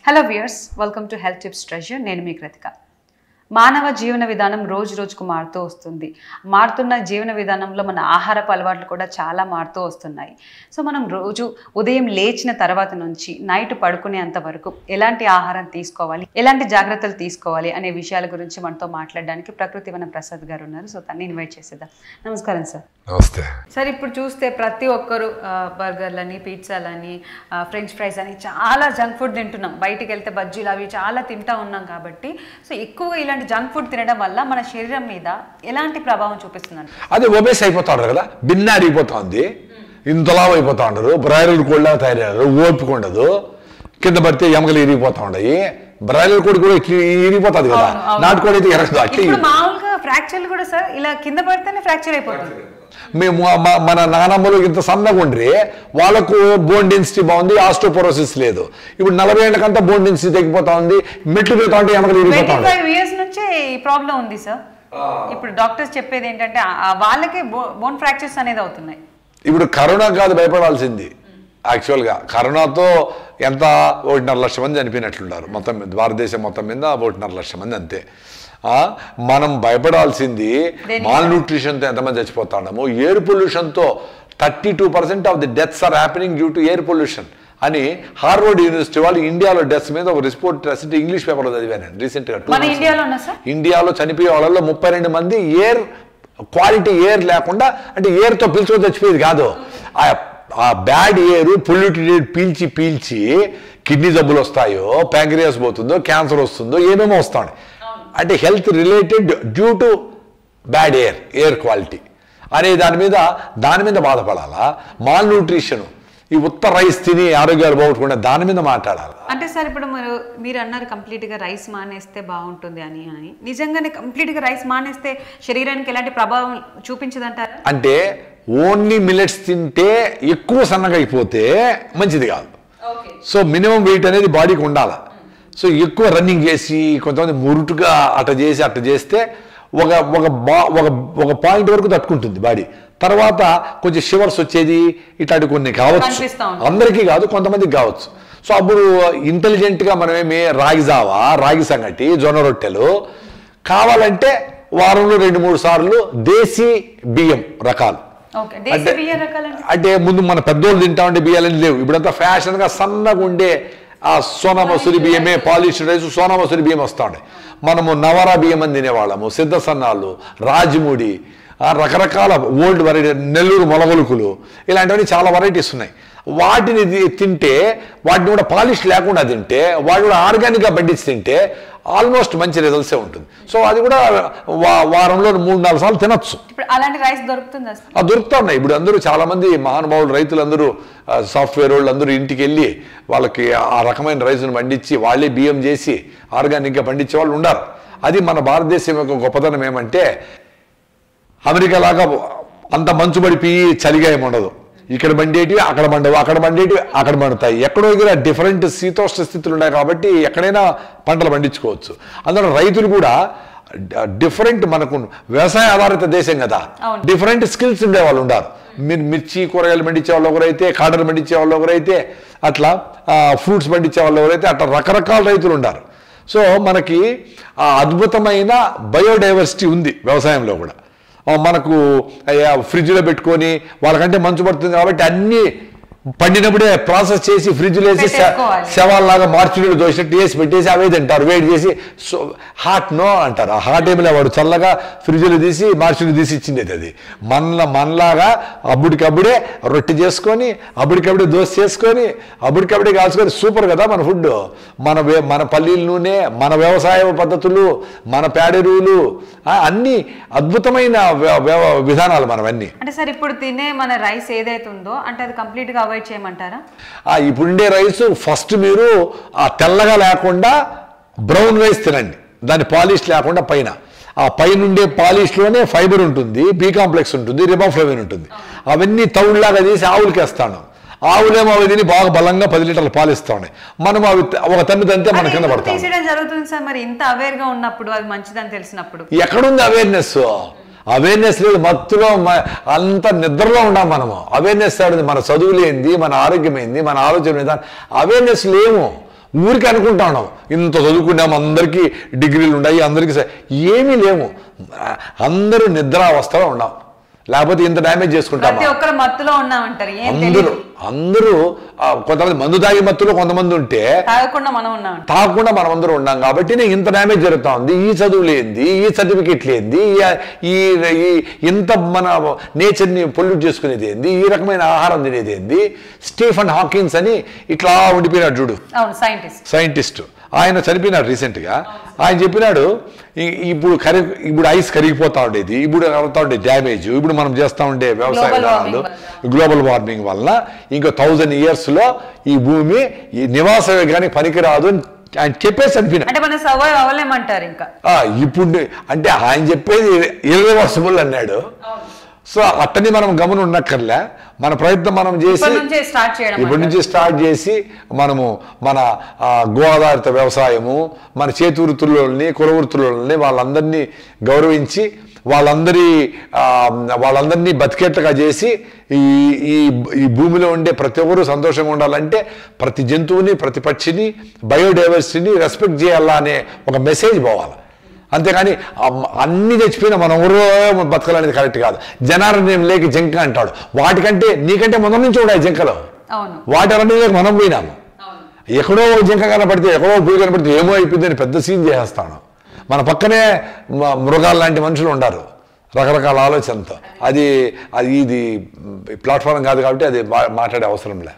Hello viewers, welcome to health tips treasure. నేను మీ కృతిక. మానవ జీవన విధానం రోజు రోజుకు మారుతూ వస్తుంది. మారుతున్న జీవన విధానంలో మన ఆహారపు అలవాట్లు కూడా చాలా మారుతూ వస్తున్నాయి. సో మనం రోజు ఉదయం లేచిన తర్వాత నుంచి నైట్ పడుకునేంత వరకు ఎలాంటి ఆహారం తీసుకోవాలి, ఎలాంటి జాగ్రత్తలు తీసుకోవాలి అనే విషయాల గురించి మనతో మాట్లాడడానికి ప్రకృతి వన ప్రసాద్ గారు ఉన్నారు. సో తన్ని ఇన్వైట్ చేసేద్దాం. నమస్కారం సార్. నమస్తే సార్. ఇప్పుడు చూస్తే ప్రతి ఒక్కరు బర్గర్లని, పిజ్జాలని, ఫ్రెంచ్ ఫ్రైస్ అని చాలా జంక్ ఫుడ్ తింటున్నాం. బయటికి వెళ్తే బజ్జీలు అవి చాలా తింటూ ఉన్నాం కాబట్టి సో ఎక్కువగా ఇలాంటి జంక్ ఫుడ్ తినడం వల్ల మన శరీరం మీద ఎలాంటి ప్రభావం చూపిస్తుందండి? అదే ఒబేస్ అయిపోతాడు కదా, బిన్నారిపోతుంది, ఇంతలా అయిపోతా ఉండరు, బ్రాయిలర్ కోళ్ళ తయారయ్యారు, ఓపిక ఉండదు, కింద పడితే ఎమకలు ఇరిగిపోతా ఉన్నాయి. బ్రాయిలర్ కోడి కూడా ఇరిగిపోతుంది కదా, నాటుకోడి అయితే ఎరగదు. మామూలుగా ఫ్రాక్చర్లు కూడా సార్ ఇలా కింద పడితేనే ఫ్రాక్చర్ అయిపోతుంది. మేము మన నానమ్మలు ఇంత సన్నగా ఉండ్రి, వాళ్ళకు బోన్ డెన్సిటీ బాగుంది, ఆస్టోపోరోసిస్ లేదు. ఇప్పుడు 40 ఏళ్ళకంతా బోన్ డెన్సిటీ తగ్గిపోతా ఉంది, మెట్లు పోతా ఉంటే ఎమకలు ఇరిగిపోతా ఉంది. 25 years నుంచే ఈ ప్రాబ్లం ఉంది సార్. ఇప్పుడు డాక్టర్స్ చెప్పేది ఏంటంటే వాళ్ళకే బోన్ ఫ్రాక్చర్స్ అనేది అవుతున్నాయి. ఇప్పుడు కరోనా కాదు భయపడాల్సింది. యాక్చువల్గా కరోనాతో ఎంత 1.5 లక్ష మంది చనిపోయినట్లున్నారు మొత్తం భారతదేశం మొత్తం మీద, 1.5 లక్ష మంది అంతే. మనం భయపడాల్సింది మాల్ న్యూట్రిషన్తో ఎంతమంది చచ్చిపోతాము. ఎయిర్ పొల్యూషన్తో 32% of the deaths are happening due to air pollution అని హార్వర్డ్ యూనివర్సిటీ వాళ్ళు ఇండియాలో డెత్స్ మీద ఒక రిపోర్ట్ రాసి ఇంగ్లీష్ పేపర్లో చదివాను రీసెంట్గా. ఇండియాలో చనిపోయే వాళ్ళలో 32 మంది ఎయిర్ క్వాలిటీ ఎయిర్ లేకుండా, అంటే ఎయిర్తో పీల్చుకొని చచ్చిపోయేది కాదు, ఆ బ్యాడ్ ఎయిర్ పొల్యూటెడ్ పీల్చి కిడ్నీ జబ్బులు వస్తాయో, ప్యాంక్రియాస్ పోతుందో, క్యాన్సర్ వస్తుందో, ఏమేమో వస్తాయి. అంటే health related due to bad air quality అనే దాని మీద బాధపడాలా. మాల్ న్యూట్రిషన్, ఈ ఉత్త రైస్ తిని ఆరోగ్యాలు బాగుంటుకుంటే దాని మీద మాట్లాడాలి. అంటే సార్ ఇప్పుడు మీరు అన్నారు కంప్లీట్గా రైస్ మానేస్తే బాగుంటుంది అని. నిజంగానే కంప్లీట్గా రైస్ మానేస్తే శరీరానికి ఎలాంటి ప్రభావం చూపించదంటారా? అంటే ఓన్లీ మిల్లెట్స్ తింటే ఎక్కువ సన్నగా అయిపోతే మంచిది కాదు. సో మినిమం వెయిట్ అనేది బాడీకి ఉండాలి. సో ఎక్కువ రన్నింగ్ చేసి కొంతమంది మురుటుగా అట్ట చేస్తే ఒక పాయింట్ వరకు తట్టుకుంటుంది బాడీ. తర్వాత కొంచెం షివర్స్ వచ్చేది ఇట్లాంటి కొన్ని కావచ్చు, అందరికీ కాదు కొంతమందికి కావచ్చు. సో అప్పుడు ఇంటెలిజెంట్గా మనమేమి రాగి జావా, రాగి సంగటి, జొన్న రొట్టెలు కావాలంటే వారంలో 2-3 సార్లు దేశీ బియ్యం రకాలు. అంటే ముందు మన పెద్దోళ్ళు తింటా ఉండే బియ్యాలని లేవు, ఇప్పుడంతా ఫ్యాషన్గా సన్నగా ఉండే ఆ సోనా మసూరి బియ్యమే, పాలిష్ రైస్ సోనా మసూరి బియ్యం వస్తాయి. మనము నవరా బియ్యం అని తినేవాళ్ళము, సిద్ధ సన్నాలు, రాజముడి, రకరకాల ఓల్డ్ వెరైటీ, నెల్లూరు మొలగొలుకులు, ఇలాంటివన్నీ చాలా వెరైటీస్ ఉన్నాయి. వాటిని తింటే, వాటిని కూడా పాలిష్ లేకుండా తింటే, వాటిని కూడా ఆర్గానిక్గా పండించి తింటే ఆల్మోస్ట్ మంచి రిజల్ట్సే ఉంటుంది. సో అది కూడా వారంలో 3-4 సార్లు తినొచ్చు. అలాంటి రైస్ దొరుకుతుందా? దొరుకుతా ఉన్నాయి. ఇప్పుడు అందరూ చాలా మంది మహానుభావులు, రైతులందరూ, సాఫ్ట్వేర్ వాళ్ళు అందరూ ఇంటికి వెళ్ళి వాళ్ళకి ఆ రకమైన రైస్ను పండించి వాళ్ళే బియ్యం చేసి ఆర్గానిక్గా పండించే వాళ్ళు ఉన్నారు. అది మన భారతదేశం యొక్క గొప్పతనం. ఏమంటే అమెరికా లాగా అంత మంచు పడిపోయి చలిగా ఏముండదు. ఇక్కడ మండేటివి అక్కడ మండవు, అక్కడ మండేటివి అక్కడ మండుతాయి. ఎక్కడో దగ్గర డిఫరెంట్ శీతోష్ణ స్థితులు ఉన్నాయి కాబట్టి ఎక్కడైనా పంటలు పండించుకోవచ్చు. అందులో రైతులు కూడా డిఫరెంట్, మనకు వ్యవసాయ ఆధారిత దేశం కదా, డిఫరెంట్ స్కిల్స్ ఉండే వాళ్ళు ఉన్నారు. మిర్చి కూరగాయలు పండించే వాళ్ళు ఒకరైతే, కాటన్ పండించే వాళ్ళు ఒకరైతే, అట్లా ఫ్రూట్స్ పండించే వాళ్ళు ఎవరైతే, అట్లా రకరకాల రైతులు ఉన్నారు. సో మనకి అద్భుతమైన బయోడైవర్సిటీ ఉంది వ్యవసాయంలో కూడా. మనకు ఫ్రిడ్జ్లో పెట్టుకొని, వాళ్ళకంటే మంచు పడుతుంది కాబట్టి అన్నీ పండినప్పుడే ప్రాసెస్ చేసి ఫ్రిడ్జ్లో వేసి శవాల్లాగా మార్చినీళ్ళు దోసినట్టు వేసి పెట్టేసి అవే తింటారు. వెయిట్ చేసి హాట్ నో అంటారు. ఆ హాట్ ఏమిలే, వాడు చల్లగా ఫ్రిడ్జ్లో తీసి మార్చినీళ్ళు తీసి ఇచ్చిండేది. అది మనలాగా అబ్బుడికప్పుడే రొట్టె చేసుకొని, అబ్బుడికప్పుడే దోశ చేసుకొని, అబ్బుడికప్పుడే కాల్చుకొని సూపర్ కదా మన ఫుడ్. మన పల్లీల నూనె, మన వ్యవసాయ పద్ధతులు, మన పేడెరువులు, అన్ని అద్భుతమైన విధానాలు మనవన్నీ. అంటే సార్ ఇప్పుడు తినే మన రైస్ ఏదైతే ఉందో అంటే అది కంప్లీట్గా అవాయిడ్ చేయమంటారా? ఇప్పుడుండే రైస్ ఫస్ట్ మీరు ఆ తెల్లగా లేకుండా బ్రౌన్ రైస్ తినండి, దాని పాలిష్ లేకుండా. ఆ పైన ఉండే పాలిష్లోనే ఫైబర్ ఉంటుంది, బి కాంప్లెక్స్ ఉంటుంది, రిబోఫ్లావిన్ ఉంటుంది. అవన్నీ తౌడులాగా చేసి ఆవులకి వేస్తాను. ఆవులేమో అవి తిని బాగా బలంగా 10 లీటర్లు పాలు ఇస్తా ఉన్నాయి. మనం అవి ఒక తన్ను తంతే మన కింద పడతాం. ఎక్కడుంది అవేర్నెస్? అవేర్నెస్ లేదు, మత్తులో అంత నిద్రలో ఉన్నాం మనము. అవేర్నెస్ మన చదువులు ఏంది, మన ఆరోగ్యం ఏంది, మన ఆలోచన ఏంది, అవేర్నెస్ లేము. ఊరికి అనుకుంటా ఉన్నాం ఇంత చదువుకున్నాము, అందరికీ డిగ్రీలు ఉన్నాయి, అందరికీ ఏమీ లేవు, అందరూ నిద్రావస్థలో ఉన్నాం. లేకపోతే ఇంత డ్యామేజ్ చేసుకుంటాం. అందరూ కొంతమంది మందు తాగి మత్తులో కొంతమంది ఉంటే తాగకుండా మనం అందరూ ఉన్నాం కాబట్టి ఇంత డ్యామేజ్ జరుగుతూ ఉంది. ఈ చదువు లేనిది, ఈ సర్టిఫికెట్ లేనిది, ఈ ఇంత మన నేచర్ని పొల్యూట్ చేసుకునేది ఏంది, ఈ రకమైన ఆహారం తినేది ఏంది. స్టీఫెన్ హాకిన్స్ అని ఇట్లా ఉండిపోయినాడు చూడు, సైంటిస్ట్. ఆయన చనిపోయినాడు రీసెంట్గా. ఆయన చెప్పినాడు ఇప్పుడు ఐస్ కరిగిపోతా ఉండేది, ఇప్పుడు అవుతా ఉండే డ్యామేజ్, ఇప్పుడు మనం చేస్తూ ఉండే వ్యవసాయ విధానాలు, గ్లోబల్ వార్మింగ్ వల్ల ఇంకో 1000 yearsలో ఈ భూమి ఈ నివాస వేగానికి పనికిరాదు అని ఆయన చెప్పేసి చనిపోయినాడు. ఇప్పుడు అంటే ఆయన చెప్పేది ఇర్రివర్సిబుల్ అన్నాడు. సో అట్టని మనం గమనం ఉండక్కర్లే, మన ప్రయత్నం మనం చేసి ఇప్పటి నుంచి స్టార్ట్ చేసి మనము మన గో ఆధారిత వ్యవసాయము, మన చేతి వృత్తులని, కుల వృత్తులని వాళ్ళందరినీ గౌరవించి వాళ్ళందరినీ బతికేట్లుగా చేసి ఈ భూమిలో ఉండే ప్రతి ఒక్కరూ సంతోషంగా ఉండాలంటే ప్రతి జంతువుని, ప్రతి పక్షిని, బయోడైవర్సిటీని రెస్పెక్ట్ చేయాలా అనే ఒక మెసేజ్ పోవాలి. అంతేకాని అన్ని తెచ్చిపోయినా మనం ఊరో బతకాలనేది కరెక్ట్ కాదు. జనార్దనం లేక జింక అంటాడు, వాటికంటే నీకంటే ముందు నుంచి ఉన్నాయి జింకలు, వాటి అన్నీ లేక మనం పోయినాము. ఎక్కడో జింక కనపడితే, ఎక్కడో పులి కనపడితే ఏమో అయిపోయిందని పెద్ద సీన్ చేసేస్తాను. మన పక్కనే మృగాలు లాంటి మనుషులు ఉండారు రకరకాల ఆలోచనతో. ఇది ప్లాట్ఫామ్ కాదు కాబట్టి అది మాట్లాడే అవసరం లే.